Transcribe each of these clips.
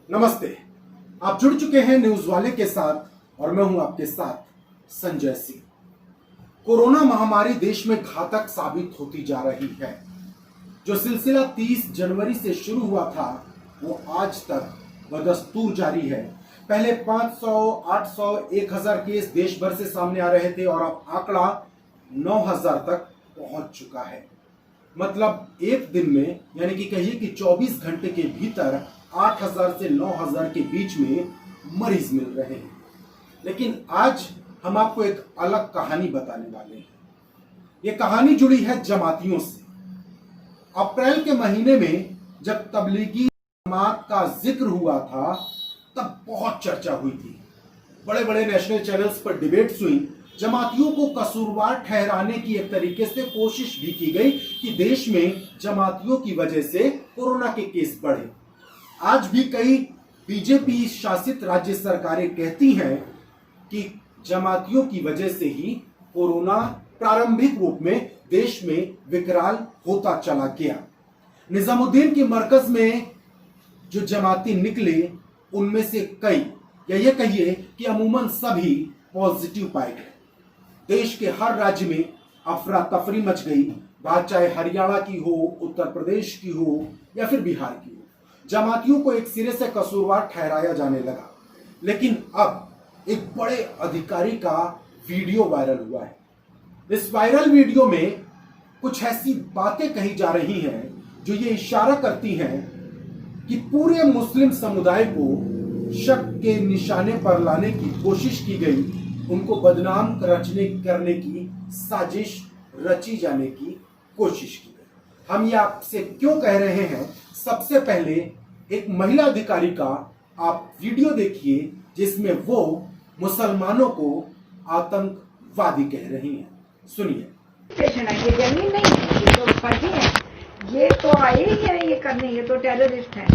नमस्ते। आप जुड़ चुके हैं न्यूज वाले के साथ और मैं हूं आपके साथ संजय सिंह। कोरोना महामारी देश में घातक साबित होती जा रही है। जो सिलसिला 30 जनवरी से शुरू हुआ था वो आज तक बदस्तूर जारी है। पहले 500, 800, 1000 केस देश भर से सामने आ रहे थे और अब आंकड़ा 9000 तक पहुंच चुका है। मतलब एक दिन में यानी कि कहिए कि 24 घंटे के भीतर 8000 से 9000 के बीच में मरीज मिल रहे हैं। लेकिन आज हम आपको एक अलग कहानी बताने वाले हैं। ये कहानी जुड़ी है जमातियों से। अप्रैल के महीने में जब तबलीगी जमात का जिक्र हुआ था तब बहुत चर्चा हुई थी। बड़े बड़े नेशनल चैनल्स पर डिबेट्स हुई। जमातियों को कसूरवार ठहराने की एक तरीके से कोशिश भी की गई कि देश में जमातियों की वजह से कोरोना के केस बढ़े। आज भी कई बीजेपी शासित राज्य सरकारें कहती हैं कि जमातियों की वजह से ही कोरोना प्रारंभिक रूप में देश में विकराल होता चला गया। निजामुद्दीन के मरकज में जो जमाती निकले उनमें से कई या ये कहिए कि अमूमन सभी पॉजिटिव पाए गए। देश के हर राज्य में अफरा तफरी मच गई, बात चाहे हरियाणा की हो, उत्तर प्रदेश की हो या फिर बिहार की हो। जमातियों को एक सिरे से कसूरवार ठहराया जाने लगा। लेकिन अब एक बड़े अधिकारी का वीडियो वायरल हुआ है। इस वायरल वीडियो में कुछ ऐसी बातें कही जा रही हैं जो ये इशारा करती हैं कि पूरे मुस्लिम समुदाय को शक के निशाने पर लाने की कोशिश की गई, उनको बदनाम करने की साजिश रची जाने की कोशिश की गई। हम ये आपसे क्यों कह रहे हैं? सबसे पहले एक महिला अधिकारी का आप वीडियो देखिए जिसमें वो मुसलमानों को आतंकवादी कह रही हैं। सुनिए। ये जमीन नहीं है, ये तो फर्जी है, ये तो आए ही है ये करने, ये तो टेररिस्ट है।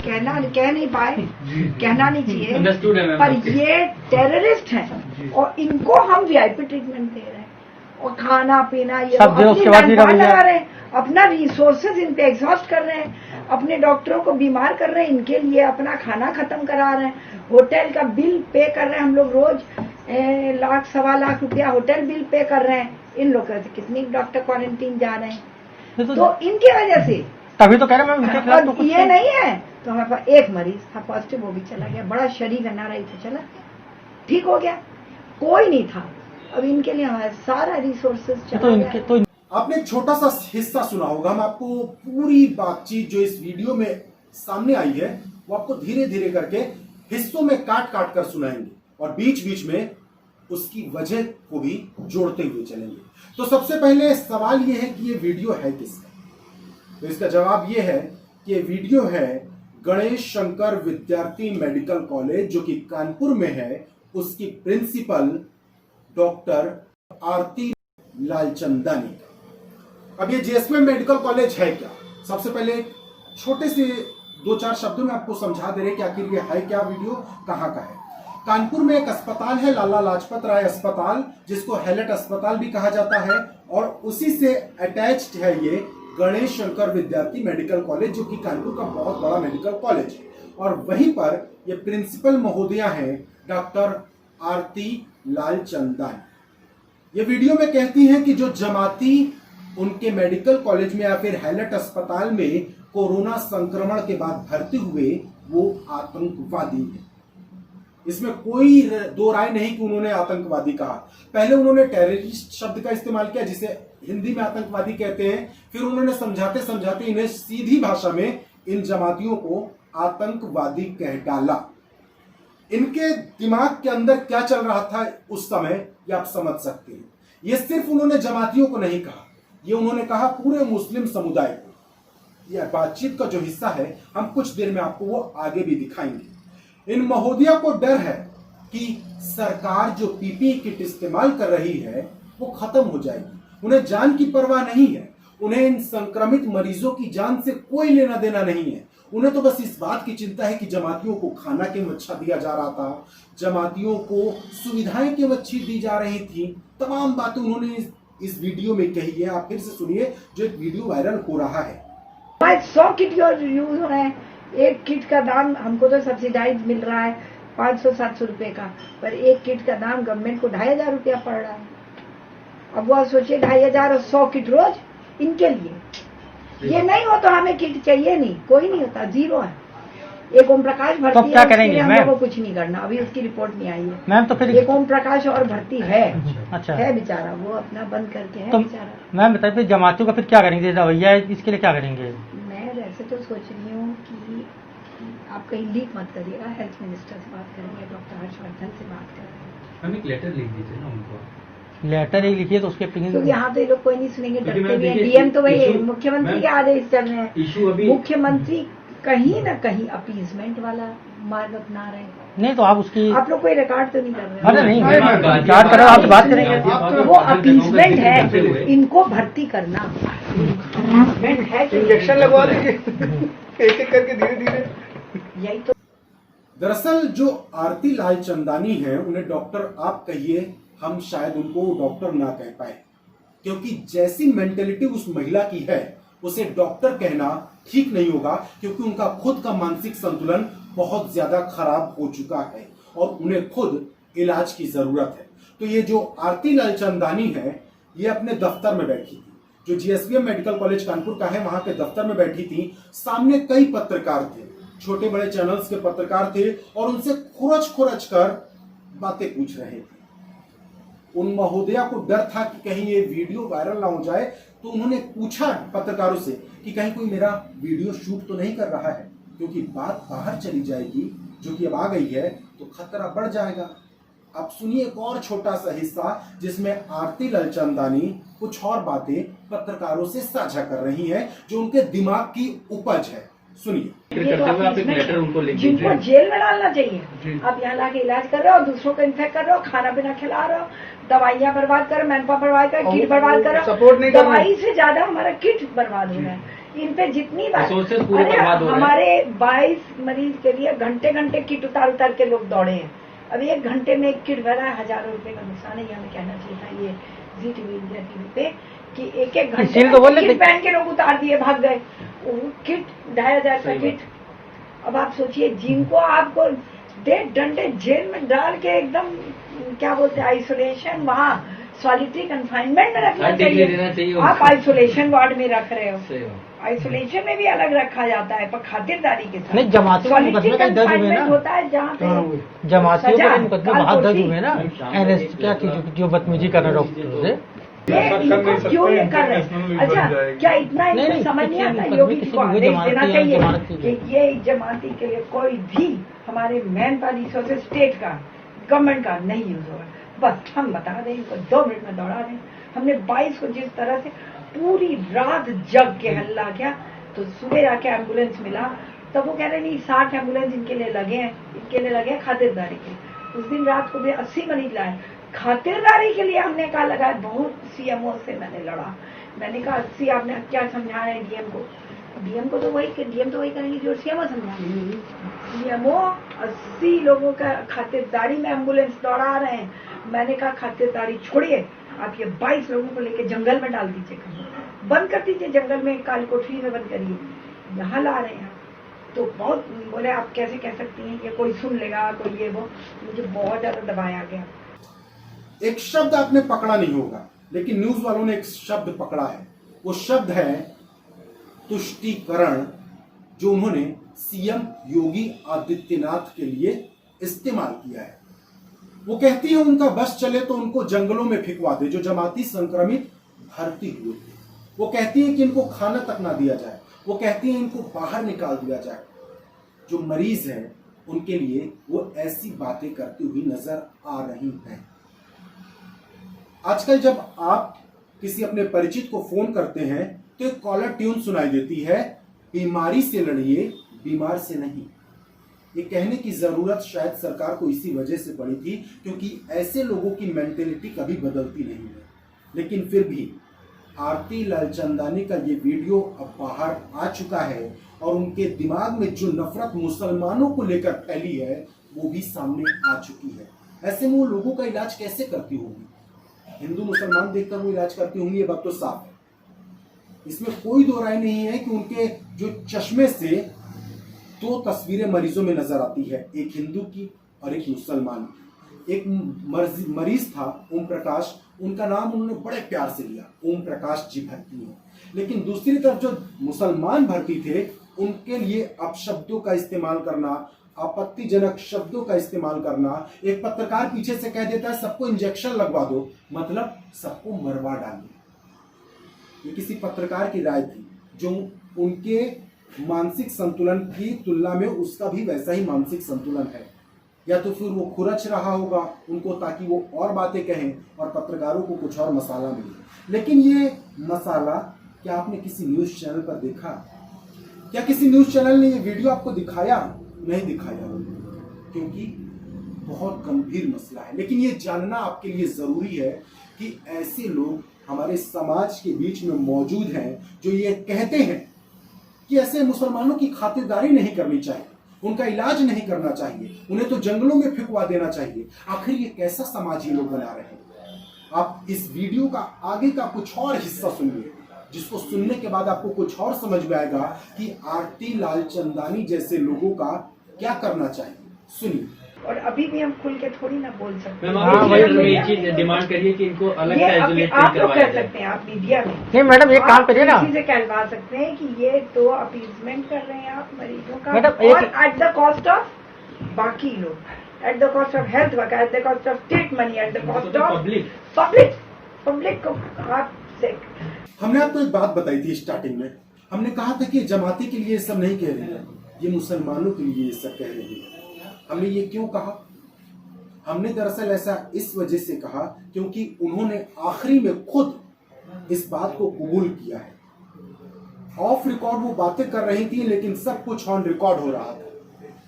कह नहीं पाए, कहना नहीं चाहिए, पर ये टेररिस्ट है और इनको हम वीआईपी ट्रीटमेंट दे रहे हैं और खाना पीना ये अपनी लगा रहे हैं, अपना रिसोर्सेज इन पे एग्जॉस्ट कर रहे हैं, अपने डॉक्टरों को बीमार कर रहे हैं, इनके लिए अपना खाना खत्म करा रहे हैं, होटल का बिल पे कर रहे हैं। हम लोग रोज लाख सवा लाख रुपया होटल बिल पे कर रहे हैं। इन लोग कितनी डॉक्टर क्वारंटीन जा रहे हैं, तो इनकी वजह से तभी तो कह रहे हैं तो ये नहीं है। तो हमारे पास एक मरीज था पॉजिटिव, वो भी चला गया। बड़ा शरीर गन्ना रही थी, चला गया, ठीक हो गया, कोई नहीं था। अब इनके लिए हमारा सारा रिसोर्सेज चला गया। आपने एक छोटा सा हिस्सा सुना होगा। हम आपको पूरी बातचीत जो इस वीडियो में सामने आई है वो आपको धीरे धीरे करके हिस्सों में काट काट कर सुनाएंगे और बीच बीच में उसकी वजह को भी जोड़ते हुए चलेंगे। तो सबसे पहले सवाल यह है कि ये वीडियो है किसका? तो इसका जवाब यह है कि ये वीडियो है गणेश शंकर विद्यार्थी मेडिकल कॉलेज जो कि कानपुर में है, उसकी प्रिंसिपल डॉक्टर आरती लालचंदानी का। अब ये जेएसएम मेडिकल कॉलेज है क्या? सबसे पहले छोटे से 2-4 शब्दों में आपको समझा दे रहे कि आखिर ये है क्या, वीडियो कहाँ का है। कानपुर में एक अस्पताल है, लाला लाजपत राय अस्पताल, जिसको हैलेट अस्पताल भी कहा जाता है, और उसी से अटैच्ड है ये गणेश शंकर विद्यार्थी मेडिकल कॉलेज जो कि कानपुर का बहुत बड़ा मेडिकल कॉलेज है। और वहीं पर ये प्रिंसिपल महोदया हैं डॉक्टर आरती लालचंदानी। ये वीडियो में कहती हैं कि जो जमाती उनके मेडिकल कॉलेज में या फिर हैलेट अस्पताल में कोरोना संक्रमण के बाद भर्ती हुए वो आतंकवादी है। इसमें कोई दो राय नहीं कि उन्होंने आतंकवादी कहा। पहले उन्होंने टेररिस्ट शब्द का इस्तेमाल किया जिसे हिंदी में आतंकवादी कहते हैं, फिर उन्होंने समझाते समझाते इन्हें सीधी भाषा में इन जमातियों को आतंकवादी कह डाला। इनके दिमाग के अंदर क्या चल रहा था उस समय ये आप समझ सकते हैं। ये सिर्फ उन्होंने जमातियों को नहीं कहा, ये उन्होंने कहा पूरे मुस्लिम समुदाय को। यह बातचीत का जो हिस्सा है हम कुछ देर में आपको वो आगे भी दिखाएंगे। इन महोदया को डर है कि सरकार जो पीपीई किट इस्तेमाल कर रही है वो खत्म हो जाएगी। उन्हें जान की परवाह नहीं है, उन्हें इन संक्रमित मरीजों की जान से कोई लेना देना नहीं है। उन्हें तो बस इस बात की चिंता है कि जमातियों को खाना के अच्छा दिया जा रहा था, जमातियों को सुविधाएं के अच्छी दी जा रही थी। तमाम बातें उन्होंने इस वीडियो में कही है। आप फिर से सुनिए जो एक वीडियो वायरल हो रहा है। 100 किट यूज हो रहे हैं, एक किट का दाम हमको तो सब्सिडाइज मिल रहा है 500-700 रुपए का, पर एक किट का दाम गवर्नमेंट को 2500 रुपया पड़ रहा है। अब वो सोचिए 2500 और 100 किट रोज इनके लिए। ये नहीं हो तो हमें किट चाहिए नहीं, कोई नहीं होता, जीरो है। एक ओम प्रकाश भर्ती तो क्या करेंगे हम मैम? लोगों को कुछ नहीं करना, अभी उसकी रिपोर्ट नहीं आई है मैम। तो फिर एक ओम प्रकाश और भर्ती है। अच्छा है बेचारा, वो अपना बंद करके है तो बेचारा। मैम बताइए फिर जमातियों का फिर क्या करेंगे, रवैया है इसके लिए क्या करेंगे? मैं वैसे तो सोच रही हूँ कि आप कहीं लीक मत करिएगा, हेल्थ मिनिस्टर से बात करेंगे, डॉक्टर हर्षवर्धन से बात करेंगे। हम एक लेटर लिख दीजिए ना उनको। लेटर ही लिखिए तो उसके क्योंकि यहाँ तो ये लोग कोई नहीं सुनेंगे, क्योंकि डरते मैम भी हैं। देखिए, डीएम तो वही है, इशू- मुख्यमंत्री मैम, के आदेश चल रहे हैं। इशू अभी मुख्यमंत्री कहीं ना कहीं अपीजमेंट वाला मार्ग अपना रहे हैं। नहीं तो आप उसकी आप लोग कोई रिकॉर्ड तो नहीं कर रहे हैं? अरे नहीं मैम, मैम, गाजियाबाद- रिकॉर्ड करो, आप बात करेंगे। गाजियाबाद वो और गाजियाबाद अपीजमेंट का है, जिक्र हुए। इनको भर्ती करना अपीजमेंट है कि इंजेक्शन लगवा देंगे एक एक करके धीरे धीरे। यही तो। दरअसल जो आरती लाल चंदानी है उन्हें डॉक्टर आप कहिए, हम शायद उनको डॉक्टर ना कह पाए, क्योंकि जैसी मेंटेलिटी उस महिला की है उसे डॉक्टर कहना ठीक नहीं होगा, क्योंकि उनका खुद का मानसिक संतुलन बहुत ज्यादा खराब हो चुका है और उन्हें खुद इलाज की जरूरत है। तो ये जो आरती लाल चंदानी है ये अपने दफ्तर में बैठी थी, जो जीएसवीएम मेडिकल कॉलेज कानपुर का है वहां के दफ्तर में बैठी थी। सामने कई पत्रकार थे, छोटे बड़े चैनल्स के पत्रकार थे और उनसे खुरच कर बातें पूछ रहे थे। उन महोदया को डर था कि कहीं ये वीडियो वायरल ना हो जाए, तो उन्होंने पूछा पत्रकारों से कि कहीं कोई मेरा वीडियो शूट तो नहीं कर रहा है, क्योंकि बात बाहर चली जाएगी, जो कि अब आ गई है, तो खतरा बढ़ जाएगा। अब सुनिए एक और छोटा सा हिस्सा जिसमें आरती लाल चंदानी कुछ और बातें पत्रकारों से साझा कर रही हैं, जो उनके दिमाग की उपज है। सुनिए। ये तो करते हुए आप एक अपीजमेंट लेटर उनको लिख जिनको दीजिए। जेल में डालना चाहिए। आप यहाँ लाके इलाज कर रहे हो, दूसरों को इन्फेक्ट कर रहे हो, खाना पीना खिला रहे हो, दवाइयाँ बर्बाद कर, मैनपावर बर्बाद कर, किट बर्बाद कर, सपोर्ट नहीं कर रहे। दवाई से ज्यादा हमारा किट बर्बाद हो रहा है। इन पे जितनी बार Resources पूरे अरे बर्बाद हो रहे हैं। हमारे 22 मरीज के लिए घंटे घंटे किट उतार के लोग दौड़े हैं। अब 1 घंटे में एक किट भरा है, हजारों रुपए का नुकसान है। ये हमें कहना चाहिए था ये जी टीवी, इंडिया टीवी पे, कि एक घंटे इसीलिए तो बोल रहे किट थे। पहन के लोग उतार दिए, भाग गए। वो किट 2500 का सही किट। अब आप सोचिए, जिनको आपको 1.5 घंटे जेल में डाल के एकदम क्या बोलते हैं आइसोलेशन, वहाँ सॉलिटरी कंफाइनमेंट में रखना हर डिग्री देना चाहिए। चाहिए आप उनको। आइसोलेशन वार्ड में रख रहे हो। सही बात। आइसोलेशन में भी अलग रखा जाता है, पर खातिरदारी के साथ। नहीं, जमातियों के मुकदमे कहीं दर्ज हुए Solitary ना? confinement होता है जहाँ पे जमातियों सजा, के मुकदमे काल बाहर दर्ज कोठी। हुए ना, एनएस क्या चीज जो बदतमीजी कर रहे डॉक्टर से। ये इनको क्यों ये कर रहे हैं? अच्छा, क्या इतना नहीं, इनको नहीं, समझ नहीं किसी आता? मुकदमे, योगी जी किसी को भी आदेश जमानती देना या चाहिए जमानती कि ये जमाती के लिए कोई भी हमारे मैन पावर रिसोर्सेज स्टेट का, गवर्नमेंट का नहीं यूज होगा। बस हम बता दें, इनको 2 मिनट में दौड़ा दें। हमने 22 को जिस तरह से पूरी रात जग के हल्ला किया, तो सुबह जाके एम्बुलेंस मिला, तब वो कह रहे नहीं 60 एम्बुलेंस इनके लिए लगे हैं, इनके लिए लगे हैं खातिरदारी के। उस दिन रात को भी 80 मरीज लाए खातिरदारी के लिए। हमने कहा लगा, बहुत सीएमओ से मैंने लड़ा, मैंने कहा 80 आपने क्या समझाया है डीएम को? डीएम को तो वही, डीएम तो वही करेंगे जो सीएमओ समझाएंगे। सीएमओ 80 लोगों का खातिरदारी में एम्बुलेंस दौड़ा रहे हैं। मैंने कहा खातिरदारी छोड़िए, आप ये 22 लोगों को लेकर जंगल में डाल दीजिए, कहीं बंद कर दीजिए, जंगल में काल कोठरी में बंद करिए, यहाँ ला रहे हैं। तो बहुत बोले आप कैसे कह सकती हैं, ये कोई सुन लेगा, कोई ये वो। मुझे बहुत ज्यादा दबाया गया। एक शब्द आपने पकड़ा नहीं होगा, लेकिन न्यूज वालों ने एक शब्द पकड़ा है। वो शब्द है तुष्टीकरण, जो उन्होंने सीएम योगी आदित्यनाथ के लिए इस्तेमाल किया है। वो कहती है उनका बस चले तो उनको जंगलों में फिकवा दे, जो जमाती संक्रमित भर्ती हुए थे। वो कहती है कि इनको खाना तक ना दिया जाए। वो कहती है इनको बाहर निकाल दिया जाए। जो मरीज हैं उनके लिए वो ऐसी बातें करती हुई नजर आ रही हैं। आजकल जब आप किसी अपने परिचित को फोन करते हैं तो एक कॉलर ट्यून सुनाई देती है, बीमारी से लड़िए, बीमार से नहीं। ये कहने की जरूरत शायद सरकार को इसी वजह से पड़ी थी, क्योंकि ऐसे लोगों की मेंटेलिटी कभी बदलती नहीं है। लेकिन फिर भी आरती लाल चंदानी का ये वीडियो अब बाहर आ चुका है और उनके दिमाग में जो नफरत मुसलमानों को लेकर फैली है वो भी सामने आ चुकी है। ऐसे में वो लोगों का इलाज कैसे करती होंगी? हिंदू मुसलमान देखकर वो इलाज करती होंगी, ये बात तो साफ है। इसमें कोई दो राय नहीं है कि उनके जो चश्मे से दो तस्वीरें मरीजों में नजर आती है, एक हिंदू की और एक मुसलमान की। एक मरीज था ओम प्रकाश, उनका नाम उन्होंने बड़े प्यार से लिया, ओम प्रकाश जी भर्ती हैं। लेकिन दूसरी तरफ जो मुसलमान भर्ती थे, उनके लिए अपशब्दों का इस्तेमाल करना, आपत्तिजनक शब्दों का इस्तेमाल करना। एक पत्रकार पीछे से कह देता है सबको इंजेक्शन लगवा दो, मतलब सबको मरवा डालिए। ये किसी पत्रकार की राय थी, जो उनके मानसिक संतुलन की तुलना में उसका भी वैसा ही मानसिक संतुलन है। या तो फिर वो खुरच रहा होगा उनको ताकि वो और बातें कहें और पत्रकारों को कुछ और मसाला मिले। लेकिन ये मसाला क्या आपने किसी न्यूज चैनल पर देखा? क्या किसी न्यूज चैनल ने ये वीडियो आपको दिखाया? नहीं दिखाया, क्योंकि बहुत गंभीर मसला है। लेकिन ये जानना आपके लिए जरूरी है कि ऐसे लोग हमारे समाज के बीच में मौजूद हैं जो ये कहते हैं कि ऐसे मुसलमानों की खातिरदारी नहीं करनी चाहिए, उनका इलाज नहीं करना चाहिए, उन्हें तो जंगलों में फेंकवा देना चाहिए। आखिर ये कैसा समाज ये लोग बना रहे हैं? आप इस वीडियो का आगे का कुछ और हिस्सा सुनिए, जिसको सुनने के बाद आपको कुछ और समझ में आएगा कि आरती लालचंदानी जैसे लोगों का क्या करना चाहिए। सुनिए। और अभी भी हम खुल के थोड़ी ना बोल सकते हैं। हाँ, वही चीज डिमांड करिए कि इनको अलग से आइसोलेट आप लोग करवाया कर जाए। सकते हैं, आप मीडिया में नहीं मैडम, एक काम करिए ना, किसी से कहलवा सकते हैं कि ये तो अपीजमेंट कर रहे हैं आप मरीजों का, मैडम, और एट द कॉस्ट ऑफ बाकी लोग, at the cost of health work, at the cost of state money, at the cost of public को आप से। हमने आपको एक बात बताई थी स्टार्टिंग में, हमने कहा था कि जमाती के लिए ये सब नहीं कह रही है, ये मुसलमानों के लिए ये सब कह रही है। हमने ये क्यों कहा? हमने दरअसल ऐसा इस वजह से कहा क्योंकि उन्होंने आखिरी में खुद इस बात को कबूल किया है। ऑफ रिकॉर्ड वो बातें कर रही थी, लेकिन सब कुछ ऑन रिकॉर्ड हो रहा था,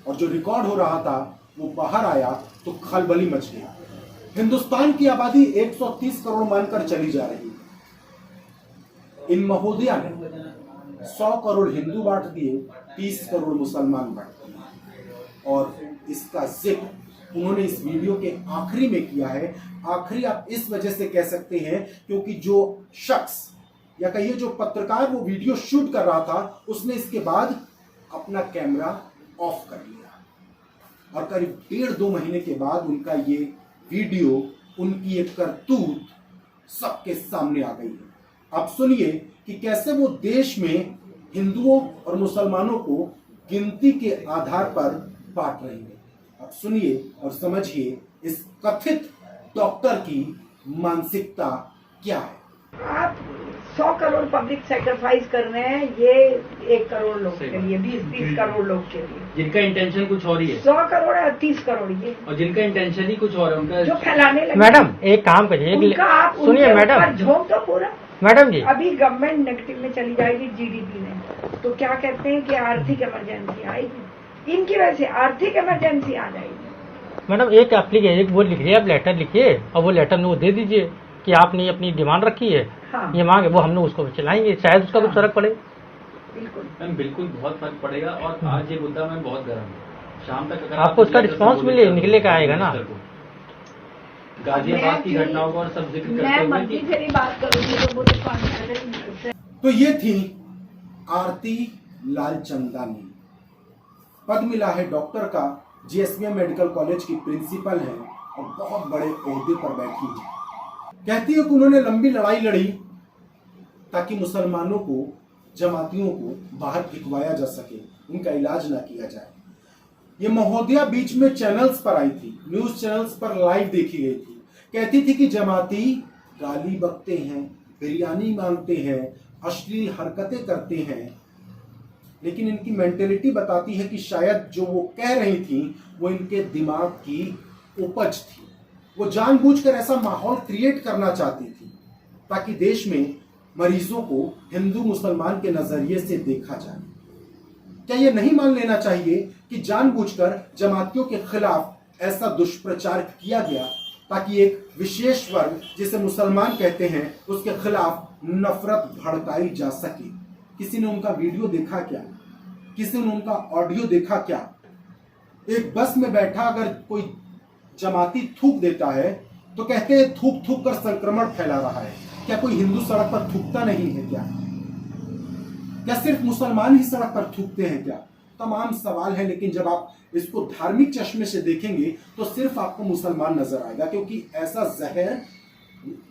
और जो रिकॉर्ड हो रहा था वो बाहर आया तो खलबली मच गई। हिंदुस्तान की आबादी 130 करोड़ मानकर चली जा रही है। इन महोदया ने 100 करोड़ हिंदू बांट दिए, 30 करोड़ मुसलमान बांट दिए, और इसका जिक्र उन्होंने इस वीडियो के आखिरी में किया है। आखिरी आप इस वजह से कह सकते हैं क्योंकि जो शख्स या कहिए जो पत्रकार वो वीडियो शूट कर रहा था, उसने इसके बाद अपना कैमरा ऑफ कर लिया, और करीब 1.5-2 महीने के बाद उनका ये वीडियो, उनकी एक करतूत सबके सामने आ गई है। आप सुनिए कि कैसे वो देश में हिंदुओं और मुसलमानों को गिनती के आधार पर बांट रही है। अब सुनिए और समझिए इस कथित डॉक्टर की मानसिकता क्या है। आप 100 करोड़ पब्लिक सेक्रीफाइस कर रहे हैं, ये 1 करोड़ लोग के लिए, 20-30 करोड़ लोग के लिए, जिनका इंटेंशन कुछ और ही है। 100 करोड़ या 30 करोड़ ये, और जिनका इंटेंशन ही कुछ और है, उनका जो फैलाने लगे। मैडम एक काम करिए, उनका आप सुनिए मैडम, झोंक दो पूरा। मैडम जी, अभी गवर्नमेंट नेगेटिव में चली जाएगी जीडीपी में, तो क्या कहते हैं कि आर्थिक इमरजेंसी आएगी, इनकी वजह से आर्थिक इमरजेंसी आ जाएगी। मैडम एक एप्लीकेशन, एक वो लिखिए, आप लेटर लिखिए और वो लेटर में वो दे दीजिए कि आपने अपनी डिमांड रखी है, हाँ। ये मांग है, वो हमने उसको चलाएंगे, शायद उसका कुछ फर्क पड़े। बिल्कुल मैम बिल्कुल बहुत फर्क पड़ेगा। और आज ये मुद्दा मैम बहुत गर्म है। शाम तक अगर आपको उसका रिस्पांस मिले, निकले का आएगा ना। गाजियाबाद की घटनाओं को और सब जिक्र करते मैं हुए मंत्री से भी बात करूंगी तो वो तो कॉन्फिडेंस। तो ये थी आरती लालचंदानी। पद मिला है डॉक्टर का, जीएसवीएम मेडिकल कॉलेज की प्रिंसिपल है और बहुत बड़े ओहदे पर बैठी है। कहती है कि उन्होंने लंबी लड़ाई लड़ी ताकि मुसलमानों को, जमातियों को बाहर फेंकवाया जा सके, उनका इलाज ना किया जाए। ये महोदया बीच में चैनल्स पर आई थी, न्यूज चैनल्स पर लाइव देखी गई थी। कहती थी कि जमाती गाली बकते हैं, बिरयानी मांगते हैं, अश्लील हरकतें करते हैं, लेकिन इनकी मेंटेलिटी बताती है कि शायद जो वो कह रही थी वो इनके दिमाग की उपज थी। वो जानबूझकर ऐसा माहौल क्रिएट करना चाहती थी ताकि देश में मरीजों को हिंदू मुसलमान के नजरिए से देखा जाए। क्या ये नहीं मान लेना चाहिए कि जानबूझकर जमातियों के खिलाफ ऐसा दुष्प्रचार किया गया ताकि एक विशेष वर्ग जिसे मुसलमान कहते हैं उसके खिलाफ नफरत भड़काई जा सके? किसी ने उनका वीडियो देखा क्या? किसी ने उनका ऑडियो देखा क्या? एक बस में बैठा अगर कोई जमाती थूक देता है तो कहते हैं थूक थूक कर संक्रमण फैला रहा है। क्या कोई हिंदू सड़क पर थूकता नहीं है क्या? क्या सिर्फ मुसलमान ही सड़क पर थूकते हैं क्या? तमाम सवाल हैं, लेकिन जब आप इसको धार्मिक चश्मे से देखेंगे तो सिर्फ आपको मुसलमान नजर आएगा, क्योंकि ऐसा जहर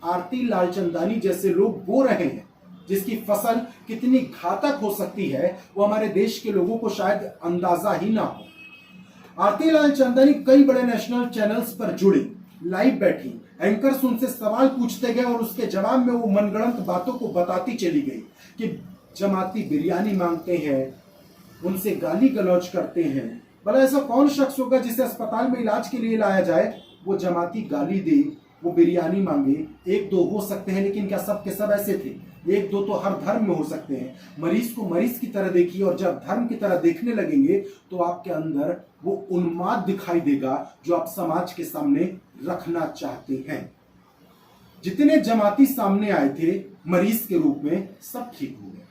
आरती लालचंदानी जैसे लोग बो रहे हैं जिसकी फसल कितनी घातक हो सकती है वो हमारे देश के लोगों को शायद अंदाजा ही ना हो। आरती लालचंदानी कई बड़े नेशनल चैनल्स पर जुड़ी, लाइव बैठी, एंकर्स उनसे सवाल पूछते गए और उसके जवाब में वो मनगढ़ंत बातों को बताती चली गई कि जमाती बिरयानी मांगते हैं, उनसे गाली गलौज करते हैं। भला ऐसा कौन शख्स होगा जिसे अस्पताल में इलाज के लिए लाया जाए, वो जमाती गाली दे, वो बिरयानी मांगे। एक दो हो सकते हैं, लेकिन क्या सब के सब ऐसे थे? एक दो तो हर धर्म में हो सकते हैं। मरीज को मरीज की तरह देखिए, और जब धर्म की तरह देखने लगेंगे तो आपके अंदर वो उन्माद दिखाई देगा जो आप समाज के सामने रखना चाहते हैं। जितने जमाती सामने आए थे मरीज के रूप में, सब ठीक हो गए,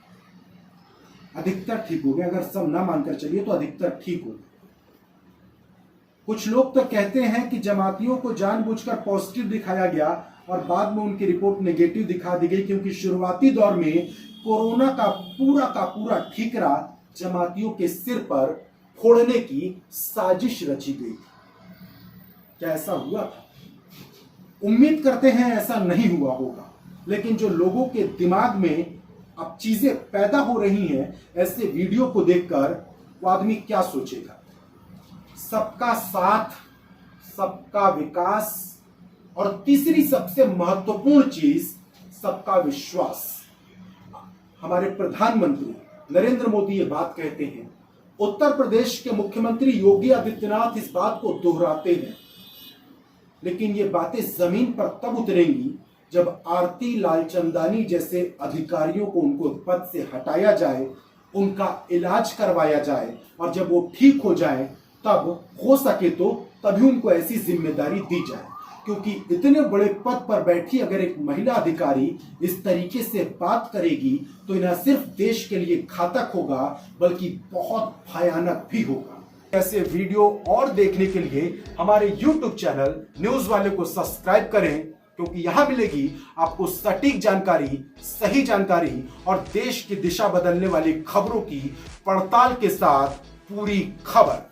अधिकतर ठीक हो गए। अगर सब ना मानकर चलिए तो अधिकतर ठीक हो गए। कुछ लोग तो कहते हैं कि जमातियों को जानबूझकर पॉजिटिव दिखाया गया और बाद में उनकी रिपोर्ट नेगेटिव दिखा दी गई, क्योंकि शुरुआती दौर में कोरोना का पूरा ठीकरा जमातियों के सिर पर फोड़ने की साजिश रची गई। क्या ऐसा हुआ था? उम्मीद करते हैं ऐसा नहीं हुआ होगा, लेकिन जो लोगों के दिमाग में अब चीजें पैदा हो रही हैं ऐसे वीडियो को देखकर, वो आदमी क्या सोचेगा? सबका साथ, सबका विकास, और तीसरी सबसे महत्वपूर्ण चीज सबका विश्वास। हमारे प्रधानमंत्री नरेंद्र मोदी ये बात कहते हैं, उत्तर प्रदेश के मुख्यमंत्री योगी आदित्यनाथ इस बात को दोहराते हैं, लेकिन ये बातें जमीन पर तब उतरेंगी जब आरती लालचंदानी जैसे अधिकारियों को उनको पद से हटाया जाए, उनका इलाज करवाया जाए, और जब वो ठीक हो जाए तब हो सके तो तभी उनको ऐसी जिम्मेदारी दी जाए। क्योंकि इतने बड़े पद पर बैठी अगर एक महिला अधिकारी इस तरीके से बात करेगी तो न सिर्फ देश के लिए घातक होगा बल्कि बहुत भयानक भी होगा। ऐसे वीडियो और देखने के लिए हमारे YouTube चैनल न्यूज वाले को सब्सक्राइब करें, क्योंकि यहां मिलेगी आपको सटीक जानकारी, सही जानकारी और देश की दिशा बदलने वाली खबरों की पड़ताल के साथ पूरी खबर।